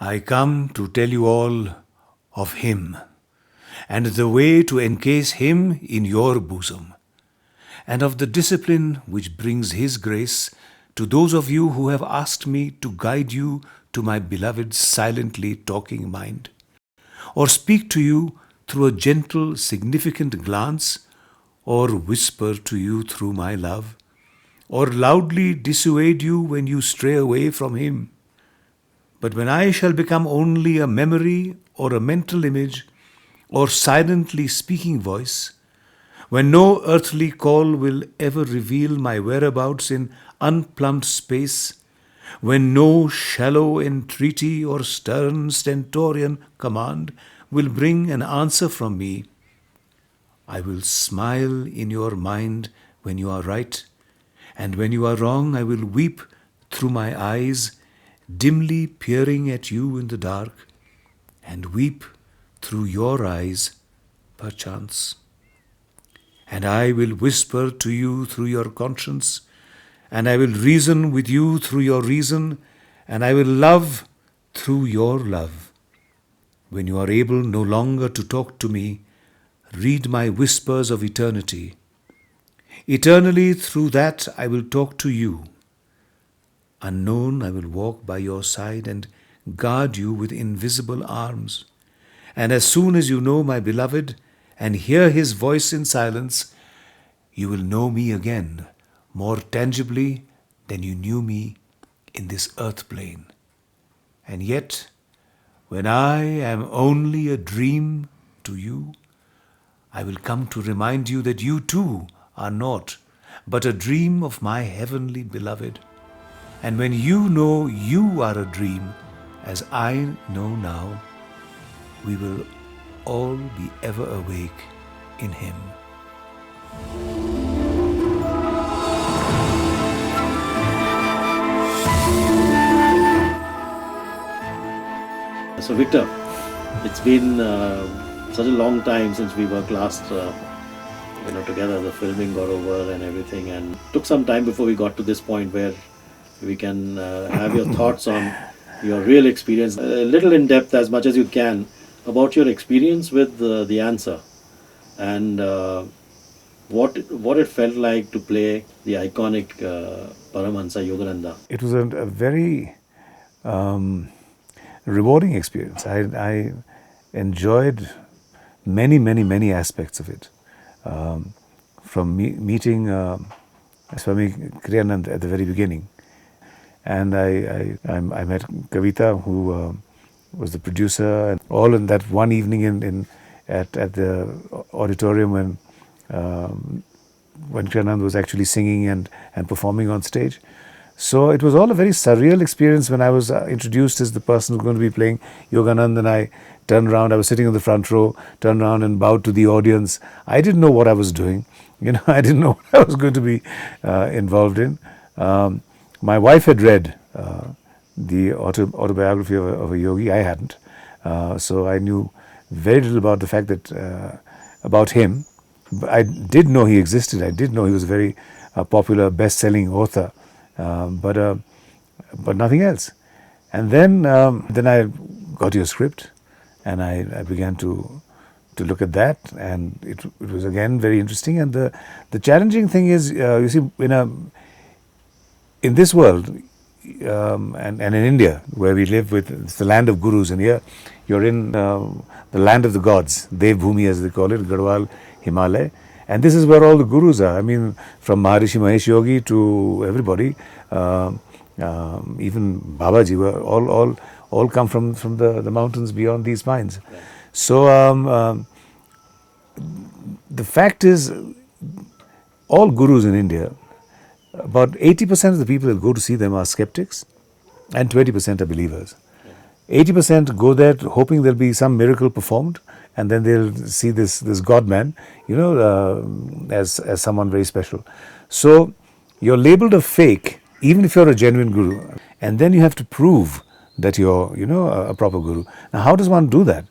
I come to tell you all of Him, and the way to encase Him in your bosom, and of the discipline which brings His grace to those of you who have asked me to guide you to my beloved silently talking mind, or speak to you through a gentle, significant glance, or whisper to you through my love, or loudly dissuade you when you stray away from Him. But when I shall become only a memory or a mental image or silently speaking voice, when no earthly call will ever reveal my whereabouts in unplumbed space, when no shallow entreaty or stern stentorian command will bring an answer from me, I will smile in your mind when you are right, and when you are wrong I will weep through my eyes, dimly peering at you in the dark, and weep through your eyes, perchance. And I will whisper to you through your conscience, and I will reason with you through your reason, and I will love through your love. When you are able no longer to talk to me, read my whispers of eternity. Eternally through that I will talk to you. Unknown I will walk by your side and guard you with invisible arms. And as soon as you know my beloved and hear his voice in silence, you will know me again, more tangibly than you knew me in this earth plane. And yet, when I am only a dream to you, I will come to remind you that you too are naught but a dream of my heavenly beloved. And when you know you are a dream, as I know now, we will all be ever awake in Him. So Victor, it's been such a long time since we worked last together. The filming got over and everything, and took some time before we got to this point where we can have your thoughts on your real experience, a little in depth as much as you can, about your experience with the answer, and what it felt like to play the iconic Paramhansa Yogananda. It was a very rewarding experience. I enjoyed many aspects of it. From meeting Swami Kriyanand at the very beginning, and I met Kavita, who was the producer, and all in that one evening at the auditorium when Kriyanand was actually singing and performing on stage. So it was all a very surreal experience when I was introduced as the person who's going to be playing Yoganand, and I turned around. I was sitting in the front row, turned around and bowed to the audience. I didn't know what I was doing. I didn't know what I was going to be involved in. My wife had read the autobiography of a yogi. I hadn't. So I knew very little about the fact that about him. But I did know he existed. I did know he was a very popular, best-selling author. But nothing else. And then I got your script, and I began to look at that, and it was again very interesting. And the challenging thing is, you see, in this world, and in India, where we live, it's the land of gurus, and here you're in the land of the gods, Dev Bhumi as they call it, Garhwal, Himalaya. And this is where all the gurus are. I mean, from Maharishi Mahesh Yogi to everybody, even Babaji, were all come from the mountains beyond these pines. Right. So the fact is, all gurus in India, about 80% of the people that go to see them are skeptics, and 20% are believers. 80% go there hoping there'll be some miracle performed, and then they'll see this God man, as someone very special. So you're labeled a fake, even if you're a genuine guru, and then you have to prove that you're, a proper guru. Now, how does one do that?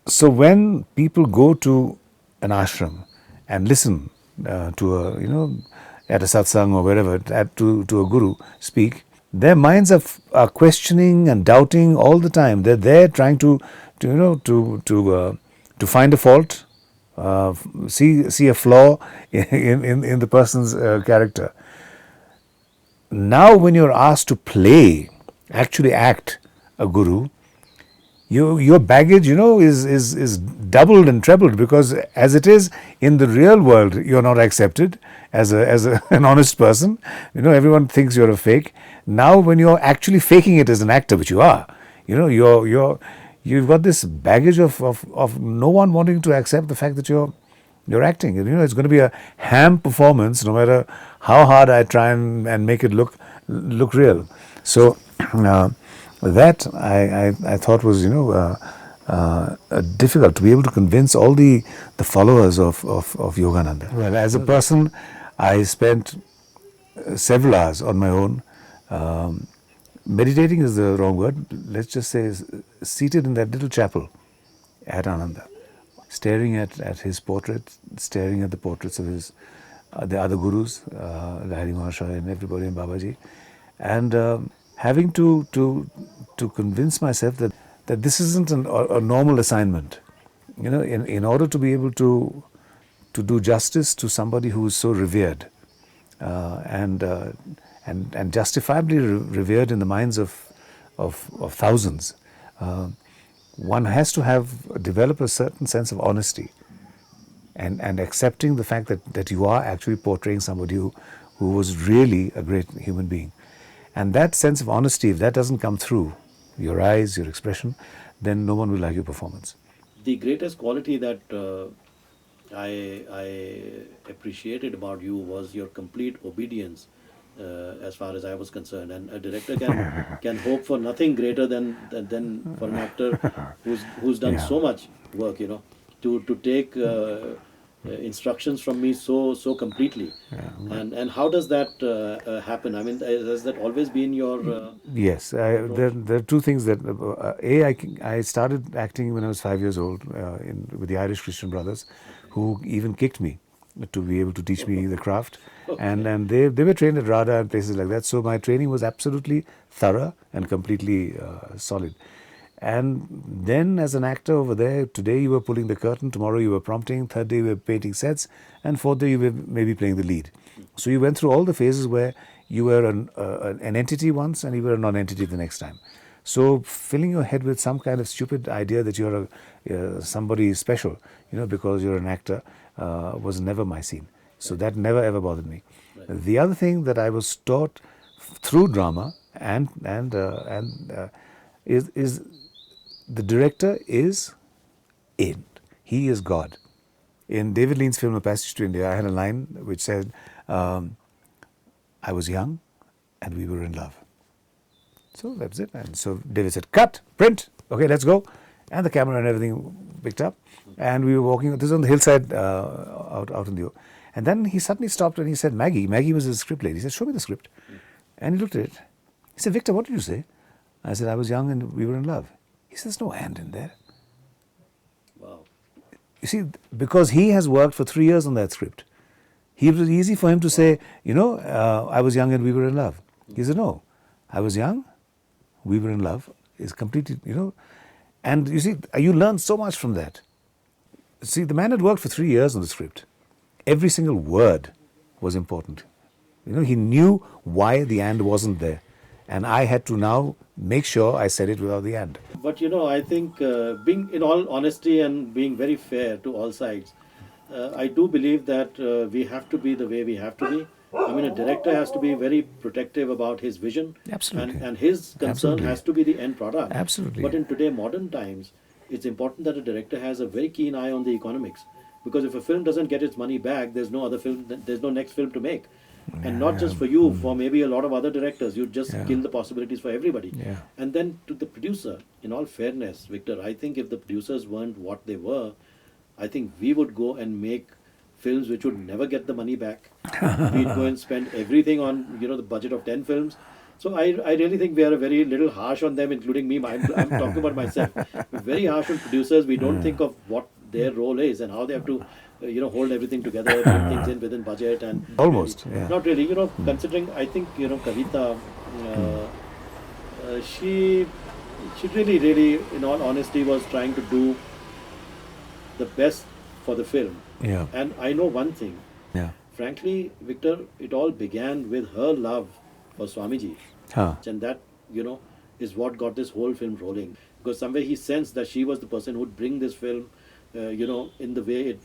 So when people go to an ashram and listen to at a satsang or wherever, to a guru speak, their minds are questioning and doubting all the time. They're there trying to find a fault, see a flaw in the person's character. Now, when you're asked to play, actually act a guru, your baggage, is doubled and trebled, because as it is in the real world, you're not accepted as an honest person. Everyone thinks you're a fake. Now, when you're actually faking it as an actor, which you are, you've got this baggage of no one wanting to accept the fact that you're acting. It's going to be a ham performance, no matter how hard I try and make it look real. So that I thought was difficult to be able to convince all the followers of Yogananda. Well, as a person, I spent several hours on my own. Meditating is the wrong word. Let's just say seated in that little chapel at Ananda, staring at his portrait, staring at the portraits of his the other gurus, Lahiri Mahashaya and everybody, and Babaji, and having to convince myself that this isn't a normal assignment. In order to be able to do justice to somebody who is so revered, and justifiably revered in the minds of thousands, one has to develop a certain sense of honesty, and accepting the fact that you are actually portraying somebody who was really a great human being. And that sense of honesty, if that doesn't come through your eyes, your expression, then no one will like your performance. The greatest quality that I appreciated about you was your complete obedience, as far as I was concerned. And a director can hope for nothing greater than for an actor who's done so much work, to take instructions from me so completely. And how does that happen? I mean, has that always been your Yes, there are two things that I started acting when I was 5 years old with the Irish Christian brothers, who even kicked me to be able to teach me the craft. And they were trained at RADA and places like that, so my training was absolutely thorough and completely solid. And then as an actor over there, today you were pulling the curtain, tomorrow you were prompting, third day you were painting sets, and fourth day you were maybe playing the lead. So you went through all the phases where you were an entity once and you were a non-entity the next time. So filling your head with some kind of stupid idea that you're somebody special, because you're an actor, was never my scene. So that never ever bothered me. Right. The other thing that I was taught through drama is the director is in. He is God. In David Lean's film A Passage to India, I had a line which said, I was young and we were in love. So that's it. And so David said, cut, print, okay, let's go. And the camera and everything picked up. And we were walking, this is on the hillside out in the... And then he suddenly stopped and he said, Maggie was his script lady. He said, show me the script. And he looked at it. He said, Victor, what did you say? I said, I was young and we were in love. He says, no and in there. Wow. You see, because he has worked for 3 years on that script. It was easy for him to say, I was young and we were in love. He said, no, I was young, we were in love. Is completely, And you see, you learn so much from that. See, the man had worked for 3 years on the script. Every single word was important. He knew why the and wasn't there. And I had to now make sure I said it without the and. But I think being in all honesty and being very fair to all sides, I do believe that we have to be the way we have to be. I mean, a director has to be very protective about his vision. Absolutely. And his concern has to be the end product. Absolutely. But in today modern times, it's important that a director has a very keen eye on the economics. Because if a film doesn't get its money back, there's no other film, there's no next film to make. And not just for you, for maybe a lot of other directors. You just kill the possibilities for everybody. Yeah. And then to the producer, in all fairness, Victor, I think if the producers weren't what they were, I think we would go and make films which would never get the money back. We'd go and spend everything on, the budget of 10 films. So I really think we are a very little harsh on them, including me. I'm talking about myself. We're very harsh on producers. We don't think of what their role is and how they have to hold everything together, put things in within budget and almost not really, considering I think Kavita uh, she really, in all honesty, was trying to do the best for the film. Yeah. And I know one thing, Yeah. frankly, Victor, it all began with her love for Swamiji. Huh. And that, is what got this whole film rolling. Because somewhere he sensed that she was the person who would bring this film, in the way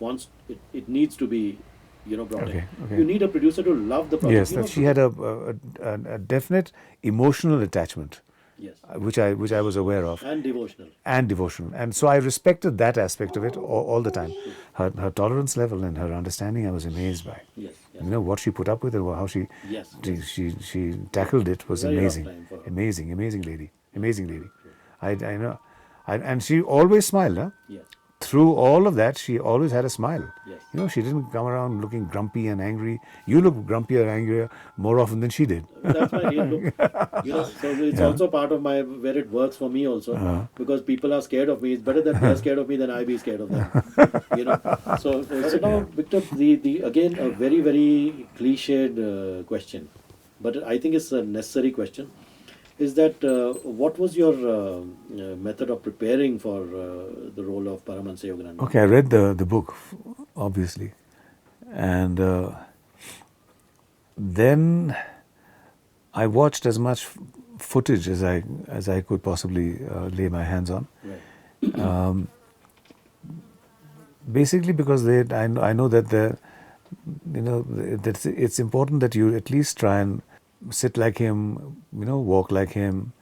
it needs to be, brought in. Okay. Okay. You need a producer to love the project. Yes, that she had a definite emotional attachment, Yes. which I was aware of, And devotional. and devotional, and so I respected that aspect of it all the time. Her tolerance level and her understanding, I was amazed by. Yes. Yes. You know what she put up with and how Yes. she tackled it was Very rough amazing, time for her. amazing lady, amazing lady. I know, and she always smiled, huh? Yes. Through all of that, she always had a smile. Yes. You know, she didn't come around looking grumpy and angry. You look grumpier and angrier more often than she did. That's my real look. So it's also part of my where it works for me also, because people are scared of me. It's better that they're scared of me than I be scared of them. So now, Victor, the again a very cliched question, but I think it's a necessary question. Is that what was your method of preparing for the role of Paramhansa Yogananda? Okay, I read the book, obviously, and then I watched as much footage as I could possibly lay my hands on. Right. Basically, because I know that that it's important that you at least try and sit like him, walk like him,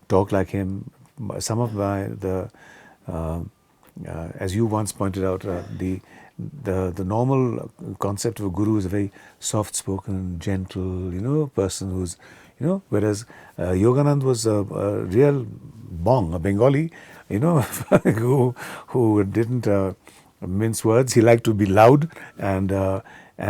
talk like him. Some of as you once pointed out, the normal concept of a guru is a very soft-spoken, gentle, person who's, whereas Yoganand was a real bong, a Bengali, who didn't mince words. He liked to be loud, and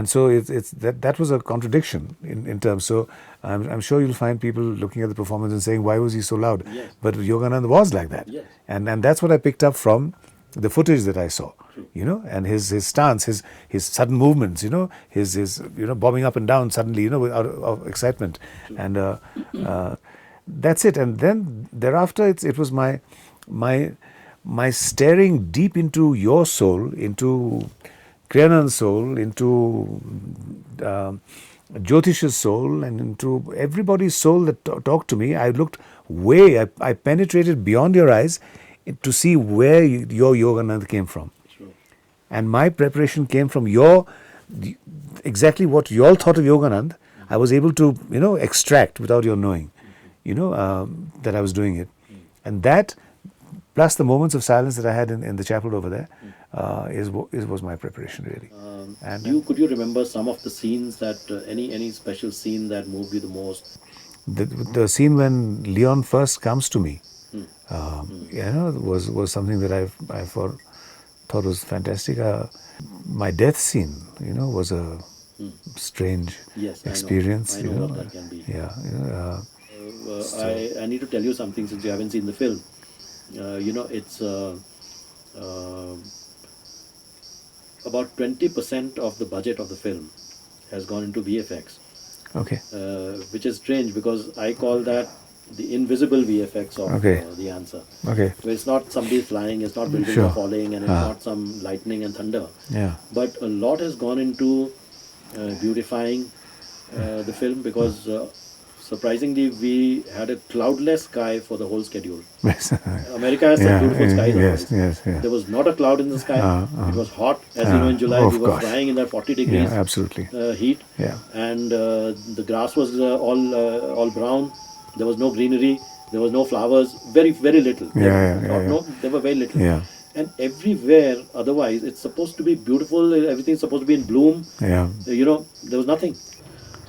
so it's that was a contradiction in terms. So I'm sure you'll find people looking at the performance and saying, why was he so loud? Yes. But Yoganand was like that. Yes. And that's what I picked up from the footage that I saw. True. And his stance, his sudden movements, his bobbing up and down suddenly, out of excitement. True. And that's it. And then thereafter it was my staring deep into your soul, into Kriyanan's soul, into Jyotish's soul, and into everybody's soul that talked to me. I penetrated beyond your eyes to see where your Yogananda came from. True. And my preparation came from exactly what you all thought of Yoganand. I was able to, extract without your knowing, that I was doing it. And that, plus the moments of silence that I had in the chapel over there, was my preparation, really. And Could you remember some of the scenes that any special scene that moved you the most? the scene when Leon first comes to me, was something that I thought was fantastic. My death scene, was a strange Yes, experience. I know what that can be. Yeah. I need to tell you something since you haven't seen the film. It's about 20% of the budget of the film has gone into VFX, Okay. which is strange because I call that the invisible VFX of Okay. the answer. Okay. Where it's not somebody flying, it's not buildings Sure. falling, and it's not some lightning and thunder. Yeah. But a lot has gone into beautifying the film because surprisingly we had a cloudless sky for the whole schedule. America has some beautiful skies. Yes. There was not a cloud in the sky. It was hot. As you know, in July of we were course. flying in that 40 degrees Yeah, absolutely. heat. Yeah. And the grass was all brown. There was no greenery. There was no flowers. Very little. There were very little. Yeah. And everywhere otherwise it's supposed to be beautiful. Everything's supposed to be in bloom. Yeah. There was nothing.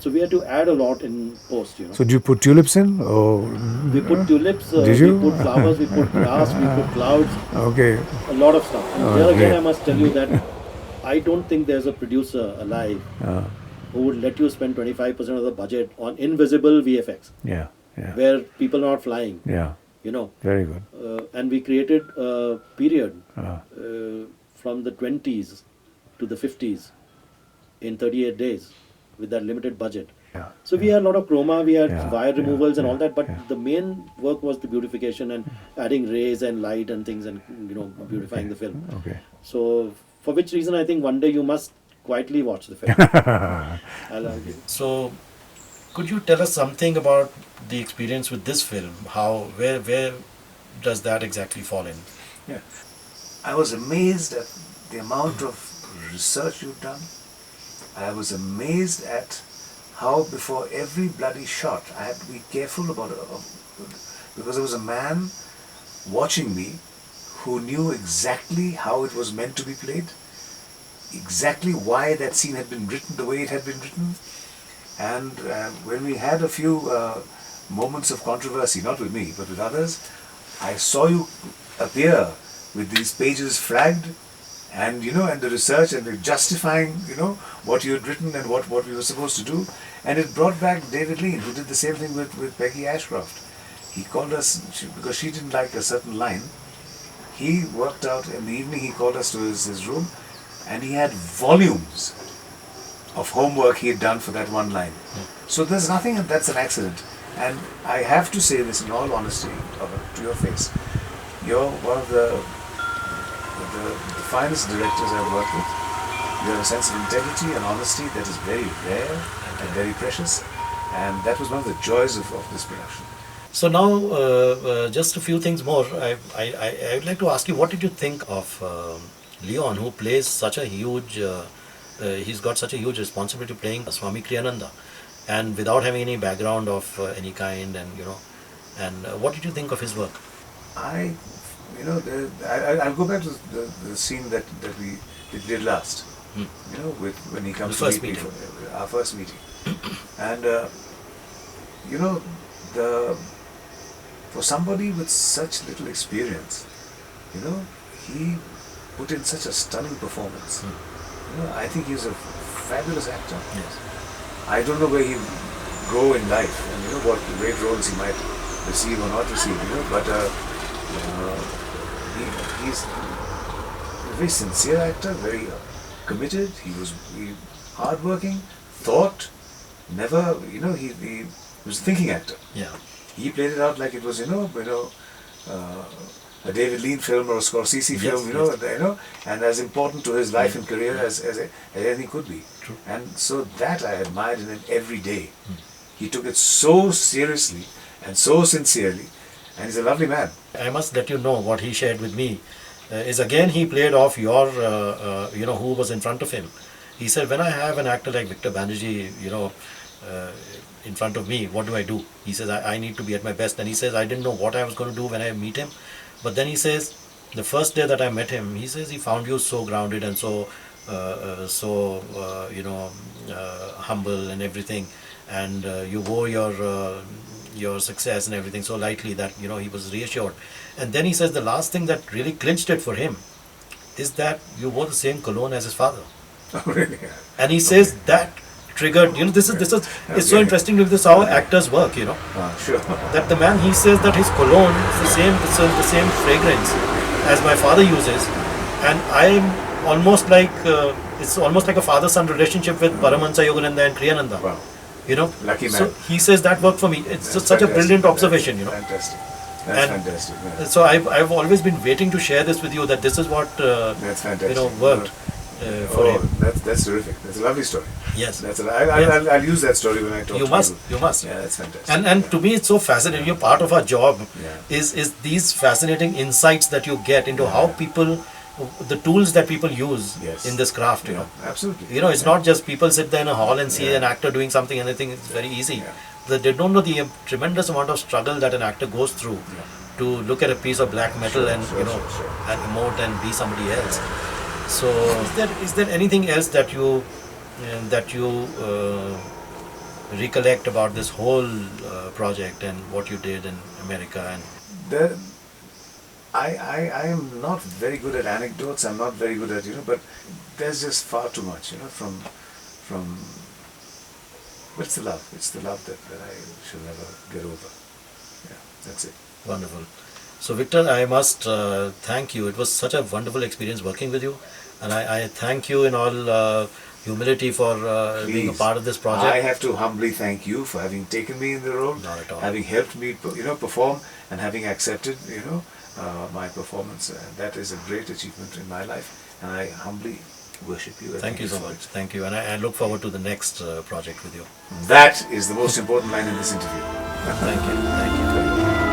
So we had to add a lot in post. So do you put tulips in? Or We put tulips, Did you? we put flowers, we put grass, we put clouds, okay. a lot of stuff. And there again, great. I must tell you that I don't think there's a producer alive who would let you spend 25% of the budget on invisible VFX, Yeah. where people are not flying. Yeah. Very good. And we created a period from the 20s to the 50s in 38 days with that limited budget. Yeah. So we had a lot of chroma, we had Yeah, wire yeah, removals and all yeah, that, but yeah. the main work was the beautification and adding rays and light and things, and beautifying the film. Okay. So for which reason I think one day you must quietly watch the film. I'll argue. So could you tell us something about the experience with this film? Where does that exactly fall in? Yeah. I was amazed at the amount of research you've done. I was amazed at how before every bloody shot I had to be careful about it, because there was a man watching me who knew exactly how it was meant to be played, exactly why that scene had been written the way it had been written. And when we had a few moments of controversy, not with me, but with others, I saw you appear with these pages flagged, and and the research and the justifying, what you had written and what we were supposed to do. And it brought back David Lean, who did the same thing with Peggy Ashcroft. He called us, because she didn't like a certain line. He worked out in the evening, he called us to his room, and he had volumes of homework he had done for that one line. So there's nothing that's an accident. And I have to say this in all honesty, to your face. You're one of the finest directors I've worked with. You have a sense of integrity and honesty that is very rare and very precious. And that was one of the joys of this production. So now, just a few things more. I would like to ask you, what did you think of Leon, who plays such a huge, he's got such a huge responsibility playing Swami Kriyananda, and without having any background of any kind, and what did you think of his work? I'll go back to the scene that we did last. When he comes to meet me for our first meeting, and for somebody with such little experience, he put in such a stunning performance. I think he's a fabulous actor. Yes. I don't know where he'll grow in life, and what great roles he might receive or not receive, but he's a very sincere actor, very committed. He was hardworking, thought, never, he was a thinking actor. Yeah. He played it out like it was, a David Lean film or a Scorsese film, and as important to his life and career as anything could be. True. And so that I admired in him every day. He took it so seriously and so sincerely, and he's a lovely man. I must let you know what he shared with me is, again, he played off your, who was in front of him. He said, when I have an actor like Victor Banerjee, in front of me, what do? He says, I need to be at my best. And he says, I didn't know what I was going to do when I meet him. But then he says, the first day that I met him, he says he found you so grounded and so humble and everything. And you wore your success and everything so lightly that, he was reassured. And then he says the last thing that really clinched it for him is that you wore the same cologne as his father. Oh, really? And he says that triggered, this is it's so interesting to this how actors work, Sure. That the man, he says that his cologne is the same fragrance as my father uses, and I'm almost like it's almost like a father-son relationship with Paramhansa Yogananda and Kriyananda. Wow. Lucky man. So he says that worked for me. It's just such a brilliant observation, Fantastic. That's fantastic. Man. So I've always been waiting to share this with you, that this is what that's fantastic. Worked. For him. That's terrific. That's a lovely story. Yes. I'll use that story when I talk to you. You must. Yeah, that's fantastic. And to me, it's so fascinating. You're part of our job. Yeah. Is these fascinating insights that you get into how people, the tools that people use in this craft. Absolutely. It's not just people sit there in a hall and see an actor doing something and they think it's very easy. Yeah. They don't know the tremendous amount of struggle that an actor goes through to look at a piece of black metal and and emote and be somebody else. So, is there anything else that you recollect about this whole project and what you did in America? And I am not very good at anecdotes. I'm not very good at but there's just far too much from. But it's the love. It's the love that I shall never get over. Yeah, that's it. Wonderful. So Victor, I must thank you. It was such a wonderful experience working with you, and I thank you in all humility for being a Please. part of this project. I have to humbly thank you for having taken me in the role, Not at all. having helped me, perform, and having accepted, my performance. That is a great achievement in my life, and I humbly worship you. Thank you so much. Thank you. And I look forward to the next project with you. That is the most important line in this interview. Thank you. Thank you.